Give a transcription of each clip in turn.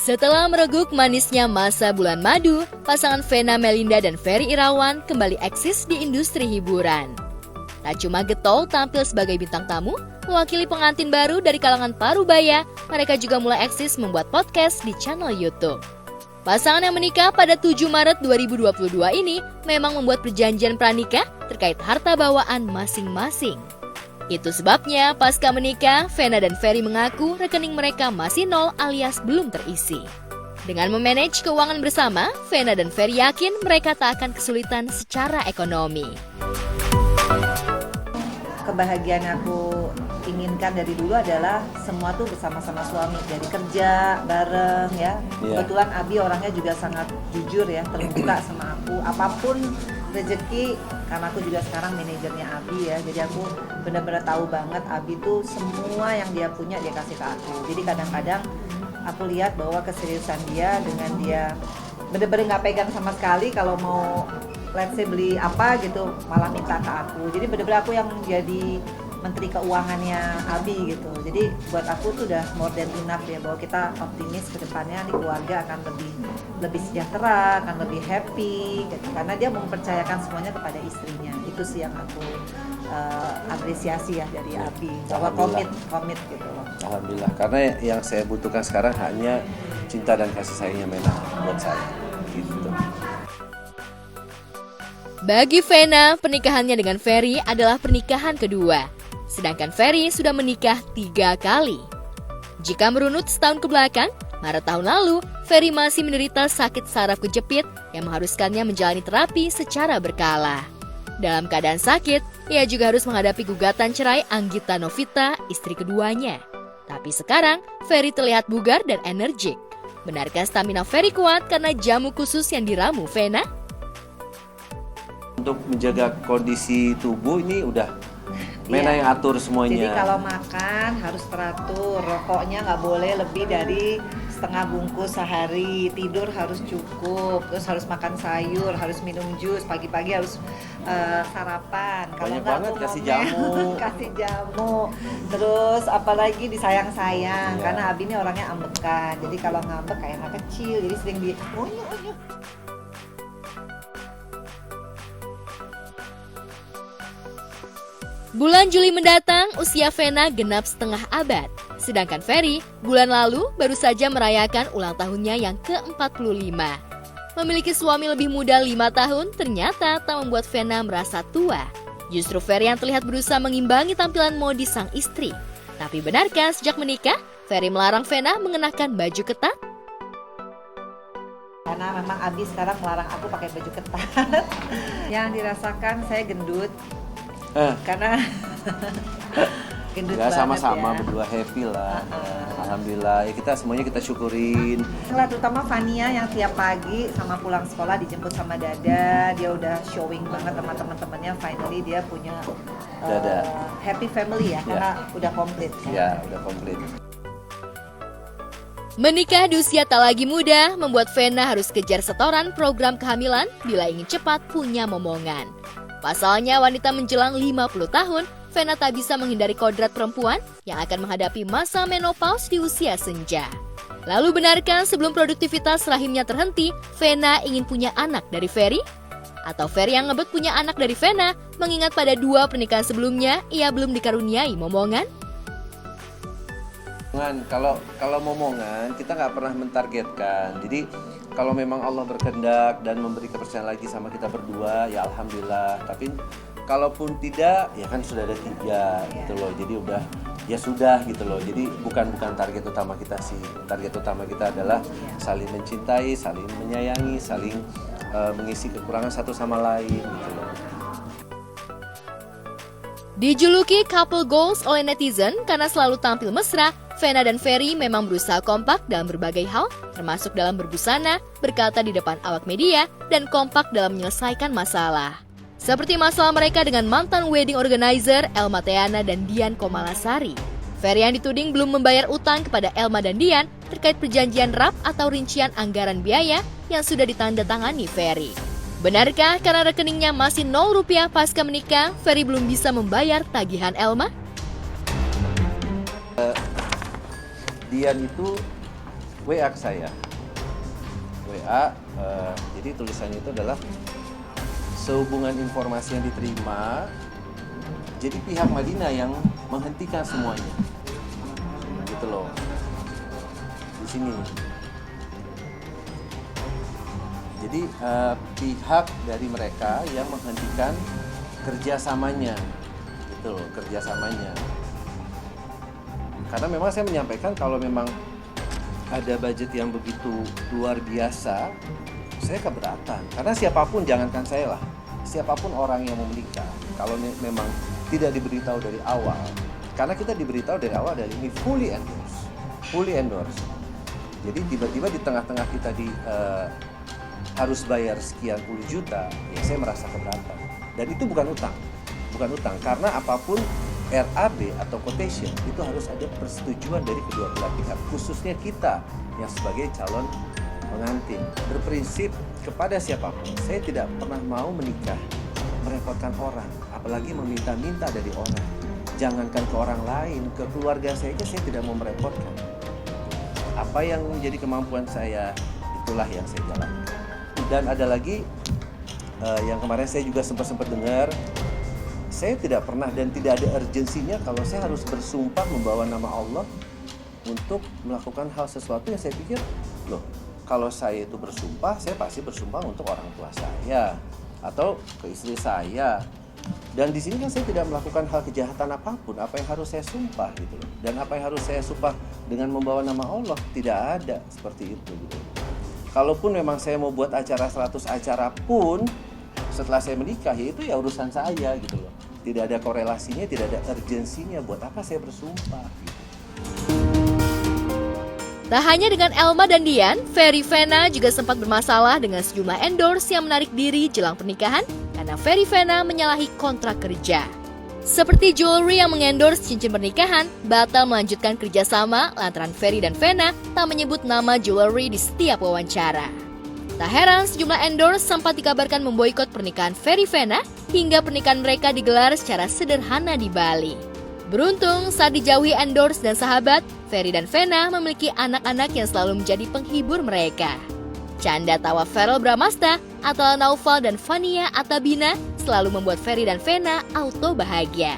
Setelah mereguk manisnya masa bulan madu, pasangan Vena Melinda dan Ferry Irawan kembali eksis di industri hiburan. Tak cuma getol tampil sebagai bintang tamu, mewakili pengantin baru dari kalangan parubaya, mereka juga mulai eksis membuat podcast di channel YouTube. Pasangan yang menikah pada 7 Maret 2022 ini memang membuat perjanjian pranikah terkait harta bawaan masing-masing. Itu sebabnya pasca menikah, Vena dan Ferry mengaku rekening mereka masih nol alias belum terisi. Dengan memanage keuangan bersama, Vena dan Ferry yakin mereka tak akan kesulitan secara ekonomi. Kebahagiaan aku inginkan dari dulu adalah semua tuh bersama-sama suami, jadi kerja bareng ya. Kebetulan Abi orangnya juga sangat jujur ya, terbuka sama aku. Apapun rezeki, karena aku juga sekarang manajernya Abi ya, jadi aku benar-benar tahu banget Abi tuh semua yang dia punya dia kasih ke aku. Jadi kadang-kadang aku lihat bahwa keseriusan dia dengan dia benar-benar nggak pegang sama sekali kalau mau let's say beli apa gitu malah minta ke aku. Jadi benar-benar aku yang jadi menteri keuangannya Abi gitu. Jadi buat aku tuh udah more than enough ya, bahwa kita optimis ke depannya di keluarga akan lebih sejahtera, akan lebih happy gitu. Karena dia mempercayakan semuanya kepada istrinya. Itu sih yang aku apresiasi ya dari Abi. Bahwa komit gitu loh. Alhamdulillah, karena yang saya butuhkan sekarang hanya cinta dan kasih sayangnya Mena buat saya gitu. Bagi Vena, pernikahannya dengan Ferry adalah pernikahan kedua. Sedangkan Ferry sudah menikah 3 kali. Jika merunut setahun ke belakang, Maret tahun lalu, Ferry masih menderita sakit saraf kejepit yang mengharuskannya menjalani terapi secara berkala. Dalam keadaan sakit, ia juga harus menghadapi gugatan cerai Anggita Novita, istri keduanya. Tapi sekarang, Ferry terlihat bugar dan energik. Benarkah stamina Ferry kuat karena jamu khusus yang diramu Vena? Untuk menjaga kondisi tubuh ini udah Mena yang atur semuanya. Jadi kalau makan harus teratur, rokoknya nggak boleh lebih dari setengah bungkus sehari, tidur harus cukup, terus harus makan sayur, harus minum jus, pagi-pagi harus sarapan. Kalau nggak banget kasih jamu. kasih jamu, terus apalagi disayang-sayang, karena Abi ini orangnya ambekan. Jadi kalau ngambek kayak anak kecil, jadi sering di Bulan Juli mendatang, usia Vena genap setengah abad. Sedangkan Ferry, bulan lalu baru saja merayakan ulang tahunnya yang ke-45. Memiliki suami lebih muda 5 tahun ternyata tak membuat Vena merasa tua. Justru Ferry yang terlihat berusaha mengimbangi tampilan modis sang istri. Tapi benarkah sejak menikah, Ferry melarang Vena mengenakan baju ketat? Karena memang Abi sekarang melarang aku pakai baju ketat. Yang dirasakan saya gendut. Karena gendut ya, banget sama-sama ya. berdua happy lah. Alhamdulillah, ya kita semuanya kita syukurin. Terutama Fania yang tiap pagi sama pulang sekolah dijemput sama Dada, dia udah showing banget sama teman-temannya. Finally dia punya happy family ya, karena udah komplit. Ya, udah komplit. Menikah di usia tak lagi muda membuat Vena harus kejar setoran program kehamilan bila ingin cepat punya momongan. Pasalnya wanita menjelang 50 tahun, Vena tak bisa menghindari kodrat perempuan yang akan menghadapi masa menopause di usia senja. Lalu benarkah sebelum produktivitas rahimnya terhenti, Vena ingin punya anak dari Ferry? Atau Ferry yang ngebet punya anak dari Vena, mengingat pada 2 pernikahan sebelumnya ia belum dikaruniai momongan? Kalau momongan kita nggak pernah mentargetkan. Jadi kalau memang Allah berkehendak dan memberi kepercayaan lagi sama kita berdua, ya alhamdulillah. Tapi kalaupun tidak, ya kan sudah ada 3 gitu loh. Jadi udah ya sudah gitu loh. Jadi bukan target utama kita sih. Target utama kita adalah saling mencintai, saling menyayangi, saling mengisi kekurangan satu sama lain gitu loh. Dijuluki couple goals oleh netizen karena selalu tampil mesra, Vena dan Ferry memang berusaha kompak dalam berbagai hal, termasuk dalam berbusana, berkata di depan awak media, dan kompak dalam menyelesaikan masalah. Seperti masalah mereka dengan mantan wedding organizer Elma Theana dan Dian Komalasari. Ferry yang dituding belum membayar utang kepada Elma dan Dian terkait perjanjian rap atau rincian anggaran biaya yang sudah ditandatangani Ferry. Benarkah karena rekeningnya masih 0 rupiah pasca menikah, Ferry belum bisa membayar tagihan Elma? Dian itu WA ke saya. WA, jadi tulisannya itu adalah sehubungan informasi yang diterima, jadi pihak Madinah yang menghentikan semuanya, gitu loh. Di sini. Jadi pihak dari mereka yang menghentikan kerjasamanya, gitu loh, kerjasamanya. Karena memang saya menyampaikan kalau memang ada budget yang begitu luar biasa, saya keberatan. Karena siapapun, jangankan saya lah, siapapun orang yang mau menikah, kalau memang tidak diberitahu dari awal, karena kita diberitahu dari awal dari ini fully endorse. Jadi tiba-tiba di tengah-tengah kita harus bayar sekian puluh juta, ya saya merasa keberatan. Dan itu bukan utang, karena apapun RAB atau quotation itu harus ada persetujuan dari kedua belah pihak, khususnya kita yang sebagai calon pengantin. Berprinsip kepada siapapun, saya tidak pernah mau menikah merepotkan orang, apalagi meminta-minta dari orang. Jangankan ke orang lain, ke keluarga saya aja saya tidak mau merepotkan. Apa yang menjadi kemampuan saya, itulah yang saya jalankan. Dan ada lagi yang kemarin saya juga sempat dengar, saya tidak pernah dan tidak ada urgensinya kalau saya harus bersumpah membawa nama Allah untuk melakukan hal sesuatu yang saya pikir, loh, kalau saya itu bersumpah, saya pasti bersumpah untuk orang tua saya atau ke istri saya. Dan di sini kan saya tidak melakukan hal kejahatan apapun, apa yang harus saya sumpah gitu loh. Dan apa yang harus saya sumpah dengan membawa nama Allah, tidak ada seperti itu gitu. Kalaupun memang saya mau buat acara 100 acara pun setelah saya menikah, ya itu ya urusan saya gitu loh. Tidak ada korelasinya, tidak ada urgensinya, buat apa saya bersumpah gitu. Tak hanya dengan Elma dan Dian, Ferry Vena juga sempat bermasalah dengan sejumlah endorse yang menarik diri jelang pernikahan karena Ferry Vena menyalahi kontrak kerja. Seperti jewelry yang mengendorse cincin pernikahan, batal melanjutkan kerjasama lantaran Ferry dan Vena tak menyebut nama jewelry di setiap wawancara. Tak heran sejumlah endorse sempat dikabarkan memboikot pernikahan Ferry Vena hingga pernikahan mereka digelar secara sederhana di Bali. Beruntung saat dijauhi endorse dan sahabat, Ferry dan Vena memiliki anak-anak yang selalu menjadi penghibur mereka. Canda tawa Ferel Bramasta, Atala Naufal dan Fania Atabina selalu membuat Ferry dan Vena auto bahagia.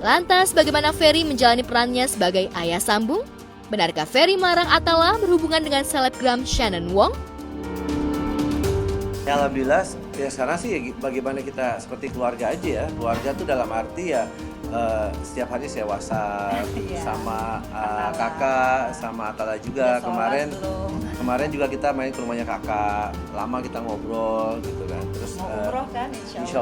Lantas bagaimana Ferry menjalani perannya sebagai ayah sambung? Benarkah Ferry melarang Atala berhubungan dengan selebgram Shannon Wong? Ya, alhamdulillah, ya sekarang sih ya bagaimana kita seperti keluarga aja ya. Keluarga tuh dalam arti ya setiap hari saya WhatsApp sama kakak, sama Atala juga. Kemarin juga kita main ke rumahnya kakak, lama kita ngobrol gitu kan. Terus mau umroh kan insya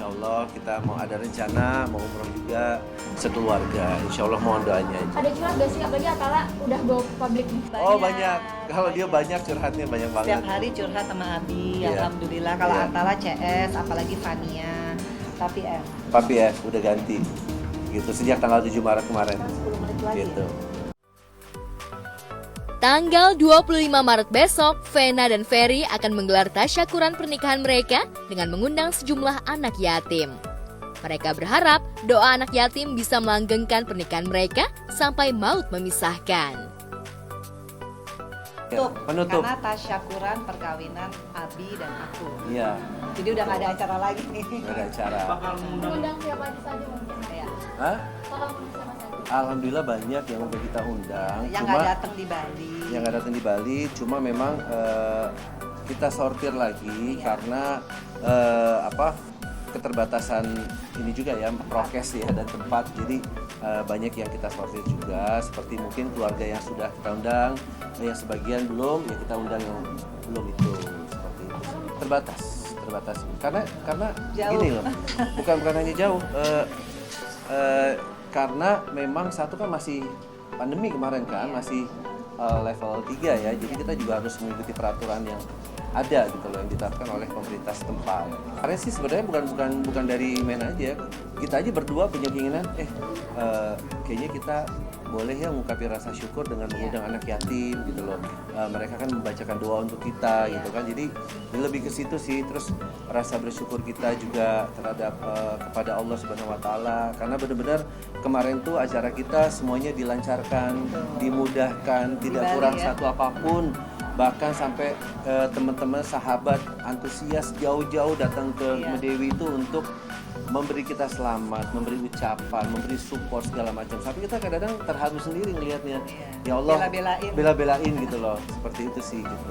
Allah kita mau ada rencana mau umroh juga sekeluarga. Insya Allah mohon doanya aja. Ada curhat gak sih? Apalagi Atala udah go public nih. Oh banyak. Kalau dia banyak curhatnya banyak banget. Setiap hari curhat sama Abi, Iya. alhamdulillah. Kalau Iya. Atala CS, apalagi Fania, tapi Papi udah ganti gitu sejak tanggal 7 Maret kemarin 10 menit lagi. gitu. Tanggal 25 Maret besok, Vena dan Ferry akan menggelar tasyakuran pernikahan mereka dengan mengundang sejumlah anak yatim. Mereka berharap doa anak yatim bisa melanggengkan pernikahan mereka sampai maut memisahkan. Penutup. Karena tasyakuran perkawinan Abi dan aku. Iya, Jadi udah gak ada acara lagi. nggak ada acara. Mengundang siapa aja saja mungkin. Ya. Hah? Bakal mengundang siapa saja. Alhamdulillah banyak yang udah kita undang. Yang cuma gak datang di Bali. yang nggak datang di Bali, cuma memang kita sortir lagi karena keterbatasan ini juga ya, prokes ya dan tempat. Jadi banyak yang kita sortir juga, seperti mungkin keluarga yang sudah kita undang, yang sebagian belum, ya kita undang yang belum itu, seperti itu. Terbatas karena Jauh. gini loh, bukan hanya jauh, karena memang satu kan masih pandemi kemarin kan, masih level 3 ya, jadi kita juga harus mengikuti peraturan yang ada gitu loh, yang ditetapkan oleh pemerintah setempat. Karena sih sebenarnya bukan dari main aja, kita aja berdua punya keinginan, kayaknya kita boleh ya mengungkapkan rasa syukur dengan mengundang anak yatim gitu loh. Mereka kan membacakan doa untuk kita gitu kan, jadi lebih ke situ sih. Terus rasa bersyukur kita juga terhadap kepada Allah Subhanahu Wa Taala, karena benar-benar kemarin tuh acara kita semuanya dilancarkan, dimudahkan, tidak Bali, kurang ya. satu apapun. Bahkan sampai teman-teman sahabat antusias jauh-jauh datang ke Iya. Medewi itu untuk memberi kita selamat, memberi ucapan, memberi support segala macam. Tapi kita kadang-kadang terharu sendiri ngelihatnya. Iya. Ya Allah, Bela-belain. bela-belain gitu loh. Seperti itu sih gitu.